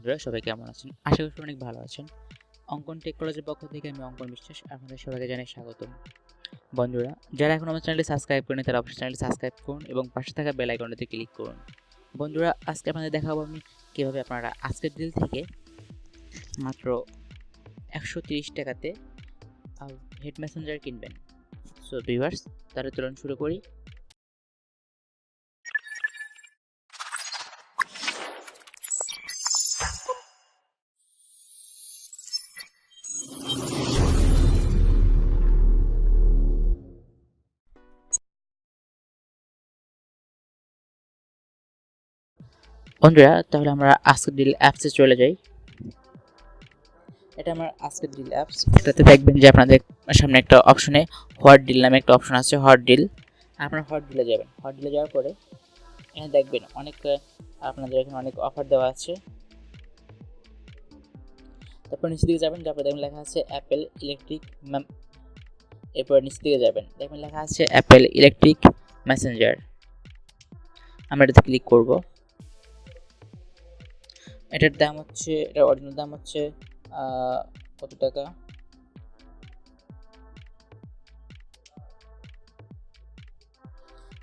বন্ধুরা সবাই কেমন আছেন? আশা করি অনেক ভালো আছেন। অঙ্কন টেকনোলজির পক্ষ থেকে আমি অঙ্কন বিশ্বাস আপনাদের সবাইকে জানাই স্বাগতম। বন্ধুরা যারা এখন আমার চ্যানেলটি সাবস্ক্রাইব করেনি তারা অবশ্যই চ্যানেলটি সাবস্ক্রাইব করুন এবং পাশে থাকা বেল আইকনটিতে ক্লিক করুন। বন্ধুরা আজকে আপনাদের দেখাবো আমি কিভাবে আপনারা আজকের ডিল থেকে মাত্র 130 টাকাতে হেড মেসেঞ্জার কিনবেন। সো ভিউয়ার্স তাহলে চলুন শুরু করি। বন্ধুরা তাহলে আমরা আজকের ডিল অ্যাপসে চলে যাই। এটা আমার আজকের ডিল অ্যাপস। এটাতে দেখবেন যে আপনাদের সামনে একটা অপশনে হোয়াট ডিল নামে একটা অপশন আছে, হোয়াট ডিল। আপনারা হোয়াট ডিলে যাবেন। হোয়াট ডিলে যাওয়ার পরে এখানে দেখবেন অনেক আপনাদের এখানে অনেক অফার দেওয়া আছে। তারপর নিচের দিকে যাবেন, তারপর দেখবেন লেখা আছে অ্যাপেল ইলেকট্রিক। এরপর নিচের দিকে যাবেন, দেখবেন লেখা আছে অ্যাপেল ইলেকট্রিক মেসেঞ্জার। আমরা এটাতে ক্লিক করব। এটার দাম হচ্ছে, এটার অরিজিনাল দাম হচ্ছে কত টাকা,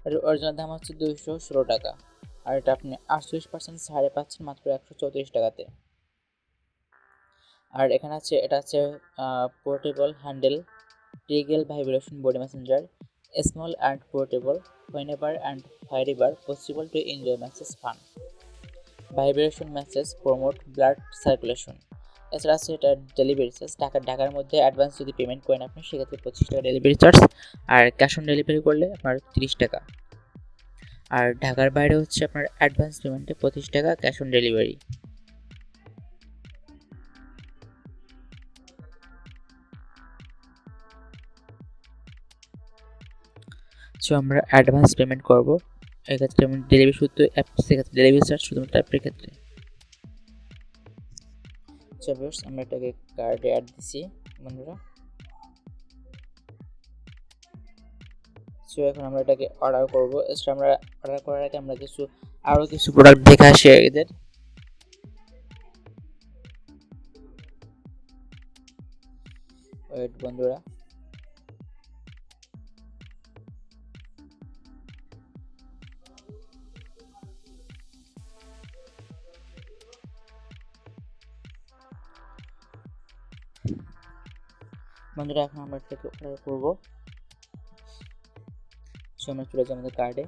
এর অরিজিনাল দাম হচ্ছে 216 টাকা। আর এটা আপনি 48% ছাড়ে পাচ্ছেন মাত্র 134 টাকাতে। আর এখানে আছে, এটা আছে পোর্টেবল হ্যান্ডেল ট্রিগেল vibration body messenger, small and portable, whenever and wherever possible to enjoy message fun. Vibration message promote blood circulation. এছাড়া আছে এটা ডেলিভারি চার্জ। ঢাকার মধ্যে অ্যাডভান্স যদি পেমেন্ট করেন আপনি, সেক্ষেত্রে 25 টাকা ডেলিভারি চার্জ। আর ক্যাশ অন ডেলিভারি করলে আপনার 30 টাকা। আর ঢাকার বাইরে হচ্ছে আপনার অ্যাডভান্স পেমেন্টে 25 টাকা, ক্যাশ অন ডেলিভারি। সো আমরা অ্যাডভান্স পেমেন্ট করব। এক্ষেত্রে আমি ডেলিভারি শুধু অ্যাপস, সেক্ষেত্রে ডেলিভারি চার্জ শুধুমাত্র অ্যাপের ক্ষেত্রে। সো ভিউয়ার্স আমরা এটাকে কার্ডে অ্যাড দিছি বন্ধুরা। সো এখন আমরা এটাকে অর্ডার করব। এছাড়া আমরা অর্ডার করার আগে আমরা আরও কিছু প্রোডাক্ট দেখে আসি এদের। ওয়েট বন্ধুরা, এখন আমরা এটাকে অর্ডার করব। সো আমরা চলে যাই আমাদের কার্ডে।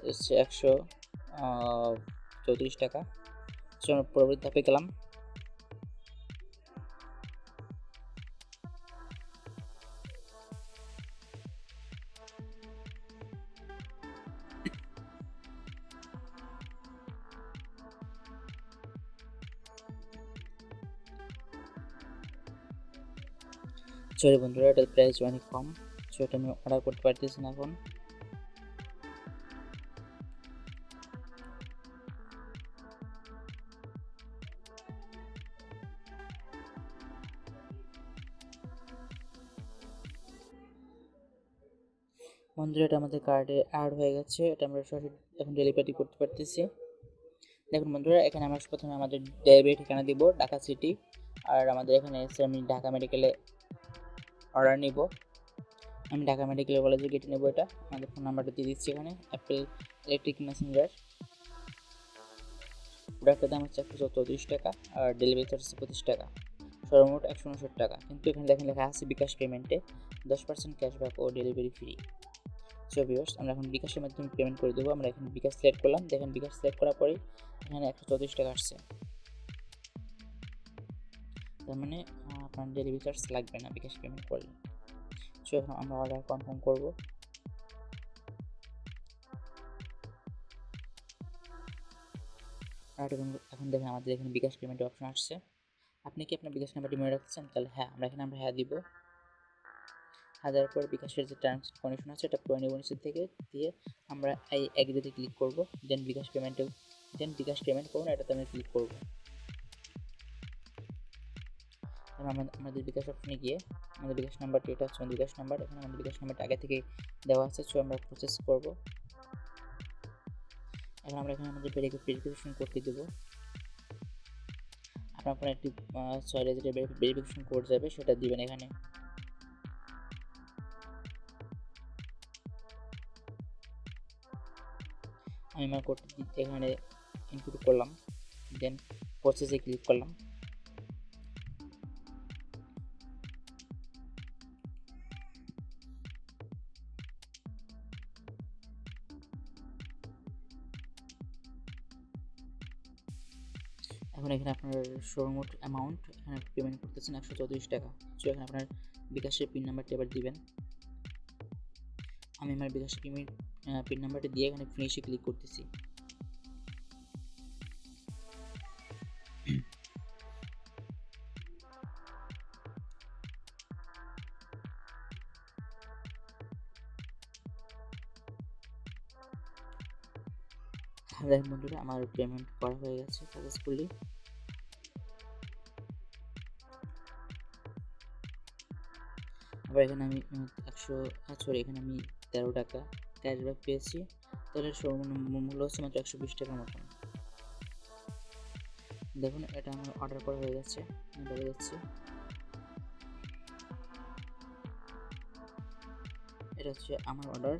হচ্ছে 134 টাকা। সো আমরা পরবর্তী ধাপে গেলাম। সরি বন্ধুরা, এটার প্রাইস অনেক কম। সো এটা আমি অর্ডার করতে পারতেছি না এখন। বন্ধুরা এটা আমাদের কার্ডে অ্যাড হয়ে গেছে। এটা আমরা সরাসরি এখন ডেলিভারি করতে পারতেছি। দেখুন বন্ধুরা, এখানে আমরা প্রথমে আমাদের ডেলিভারি ঠিকানা দিব, ঢাকা সিটি। আর আমাদের এখানে এসে আমি ঢাকা মেডিকেলে অর্ডার নিব। আমি ঢাকা মেডিকেল কলেজে গেটে নেব। এটা আমাদের ফোন নাম্বারটা দিয়ে দিচ্ছি এখানে। অ্যাপেল ইলেকট্রিক মেসেঞ্জার প্রোডাক্টের দাম হচ্ছে 134 টাকা আর ডেলিভারি চার্জ হচ্ছে 25 টাকা, সর্বমোট 159 টাকা। কিন্তু এখানে দেখেন লেখা আছে বিকাশ পেমেন্টে 10% ক্যাশব্যাক ও ডেলিভারি ফ্রি। সো ভিউয়ার্স আমরা এখন বিকাশের মাধ্যমে পেমেন্ট করে দেবো। আমরা এখানে বিকাশ সিলেক্ট করলাম। দেখেন বিকাশ সিলেক্ট করার পরেই এখানে 134 টাকা আসছে। তার মানে আপনার ডেলিভারি চার্জ লাগবে না বিকাশ পেমেন্ট করলে। সো এখন আমরা অর্ডার কনফার্ম করব। আর এখন দেখেন আমাদের এখানে বিকাশ পেমেন্টের অপশন আসছে। আপনি কি আপনার বিকাশ নাম্বারটি মনে রাখছেন? তাহলে হ্যাঁ, আমরা হ্যাঁ দিব। হ্যাঁ দেওয়ার পর বিকাশের যে টার্মস কন্ডিশন আছে এটা পড়ে নেব নিচের থেকে, দিয়ে আমরা এই এগ্রিতে ক্লিক করব। দেন বিকাশ পেমেন্ট করুন, এটাতে আমি ক্লিক করব। আমাদের বিকাশ অপশনে গিয়ে আমাদের বিকাশ নাম্বারটি, এটা হচ্ছে আমাদের বিকাশ নাম্বার। এখানে আমাদের বিকাশ নাম্বারটা আগে থেকে দেওয়া আছে, সো আমরা প্রসেস করব। এখন আমরা এখানে আমাদের ভেরিফিকেশন কোডটি দেবো। আপনার ফোনে একটি ছয় ডিজিটের ভেরিফিকেশন কোড যাবে, সেটা দিবেন এখানে। আমি আমার কোডটি এখানে ইনপুট করলাম, দেন প্রসেসে ক্লিক করলাম। এখন এখানে আপনার সর্বমোট অ্যামাউন্ট এখানে পেমেন্ট করতেছেন 134 টাকা। সো এখানে আপনার বিকাশের পিন নাম্বারটি এবার দিবেন। আমি আমার বিকাশের পিন নাম্বারটি দিয়ে এখানে ফিনিশে ক্লিক করতেছি। দেখেন বন্ধুরা, আমার পেমেন্ট করা হয়ে গেছে সাকসেসফুলি। আবার এখানে আমি 100 এখানে আমি 13 টাকা ক্যাশব্যাক পেয়েছি। তাহলে সর্বনিম্ন মূল্য হচ্ছে মাত্র 120 টাকার মতন। দেখুন, এটা আমার অর্ডার করা হয়ে গেছে। আমি বলে যাচ্ছি, এটা হচ্ছে আমার অর্ডার।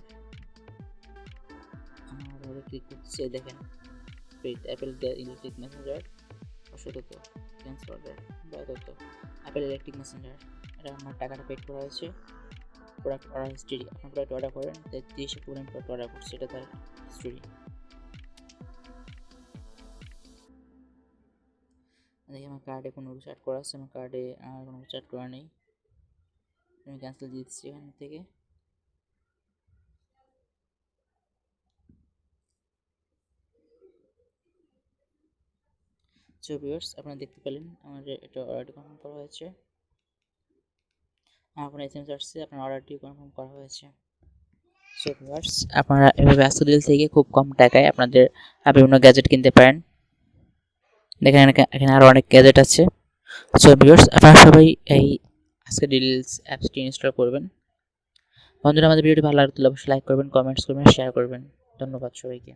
আমার অর্ডারে ক্লিক করছি, দেখেন apple electric messenger 500 cancel order ব্যয়দত্ত অ্যাপেল ইলেকট্রিক মেসেঞ্জার। এটা আমার টাকাটা পেড করা হয়েছে। প্রোডাক্ট অর্ডার হিস্ট্রি, আপনার প্রোডাক্ট অর্ডার করেন 30 এপ্রিল আমি প্রোডাক্ট অর্ডার করছি, এটা তার হিস্ট্রি। দেখি আমার কার্ডে কোনো কিছু অ্যাড করা আছে, আমার কার্ডে আর কোনো কিছু অ্যাড করা নেই। আমি ক্যান্সেল দিয়ে দিচ্ছি এখান থেকে। সো ভিউয়ার্স, আপনারা দেখতে পেলেন আমার এটা অর্ডারটি কনফার্ম করা হয়েছে। আপনার এসএমএস আসছে, আপনার অর্ডারটি কনফার্ম করা হয়েছে। সো ভিউয়ার্স, আপনারা এভাবে আজকের ডিল থেকে খুব কম টাকায় আপনাদের বিভিন্ন গ্যাজেট কিনতে পারেন। দেখেন এখানে আরও অনেক গ্যাজেট আছে। সো ভিউয়ার্স, আপনারা সবাই এই আজকের ডিলস অ্যাপসটি ইনস্টল করবেন। বন্ধুরা, আমাদের ভিডিওটি ভালো লাগলে অবশ্যই লাইক করবেন, কমেন্টস করবেন, শেয়ার করবেন। ধন্যবাদ সবাইকে।